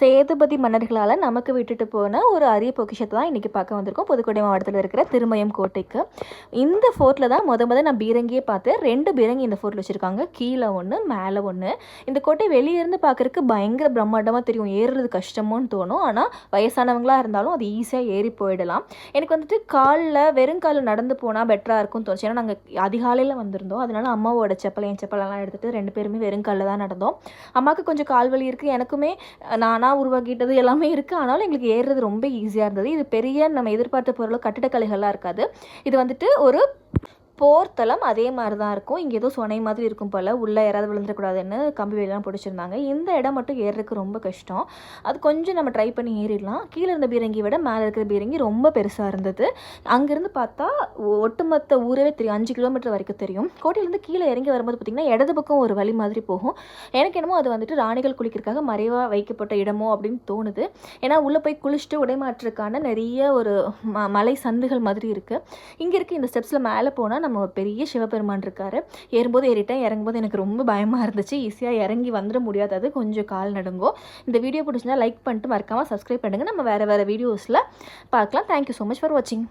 சேதுபதி மன்னர்களால் நமக்கு விட்டுட்டு போன ஒரு அரிய பொக்கிஷத்தை தான் இன்றைக்கி பார்க்க வந்திருக்கோம். புதுக்கோட்டை மாவட்டத்தில் இருக்கிற திருமயம் கோட்டைக்கு. இந்த ஃபோர்ட்டில் தான் நான் பீரங்கியே பார்த்தேன். 2 பீரங்கி இந்த ஃபோர்ட்டில் வச்சுருக்காங்க. கீழே ஒன்று, மேலே ஒன்று. இந்த கோட்டை வெளியேருந்து பார்க்குறதுக்கு பயங்கர பிரம்மாண்டமாக தெரியும். ஏறுறது கஷ்டமோன்னு தோணும். ஆனால் வயசானவங்களாக இருந்தாலும் அது ஈஸியாக ஏறி போயிடலாம். எனக்கு வந்துட்டு வெறுங்காலில் நடந்து போனால் பெட்டராக இருக்கும்னு தோணுச்சு. ஏன்னா நாங்கள் அதிகாலையில் வந்திருந்தோம். அதனால அம்மாவோட என் செப்பலெல்லாம் எடுத்துகிட்டு 2 பேருமே வெறுங்காலில் தான் நடந்தோம். அம்மாவுக்கு கொஞ்சம் கால்வலி இருக்குது, எனக்குமே நானாக உருவாக்கிட்டது எல்லாமே இருக்குது. ஆனாலும் எங்களுக்கு ஏறுறது ரொம்ப ஈஸியாக இருந்தது. இது பெரிய நம்ம எதிர்பார்த்த பொருள் கட்டிடக்கலைகள்லாம் இருக்காது. இது வந்துட்டு ஒரு போர்த்தளம் அதே மாதிரி தான் இருக்கும். இங்கே ஏதோ சொனை மாதிரி இருக்கும் போல். உள்ளே யாராவது விழுந்துடக்கூடாதுன்னு கம்பி வேலாம் பிடிச்சிருந்தாங்க. இந்த இடம் மட்டும் ஏறுறதுக்கு ரொம்ப கஷ்டம். அது கொஞ்சம் நம்ம ட்ரை பண்ணி ஏறிடலாம். கீழே இருந்த பீரங்கி விட மேலே இருக்கிற பீரங்கி ரொம்ப பெருசாக இருந்தது. அங்கேருந்து பார்த்தா ஒட்டுமொத்த ஊரவே தெரியும். 5 கிலோமீட்டர் வரைக்கும் தெரியும். கோட்டையிலேருந்து கீழே இறங்கி வரும்போது பார்த்திங்கன்னா இடது பக்கம் ஒரு வழி மாதிரி போகும். எனக்கு என்னமோ அது வந்துட்டு ராணிகள் குளிக்கிறதுக்காக மறைவாக வைக்கப்பட்ட இடமோ அப்படின்னு தோணுது. ஏன்னா உள்ளே போய் குளிச்சுட்டு உடைமாற்றுக்கான நிறைய ஒரு மலை சந்துகள் மாதிரி இருக்குது. இங்கே இருக்க இந்த ஸ்டெப்ஸில் மேலே போனால் நம்ம பெரிய சிவபெருமான் இருக்காரு. ஏறும்போது ஏறிட்டேன். இறங்கும்போது எனக்கு ரொம்ப பயமாக இருந்துச்சு. ஈஸியாக இறங்கி வந்துட முடியாது. அது கொஞ்சம் கால் நடுங்கும். இந்த வீடியோ பிடிச்சிருந்தா லைக் பண்ணிட்டு மறக்காமல் சப்ஸ்கிரைப் பண்ணுங்கள். நம்ம வேறு வீடியோஸில் பார்க்கலாம். தேங்க்யூ ஸோ மச் ஃபார் வாட்சிங்.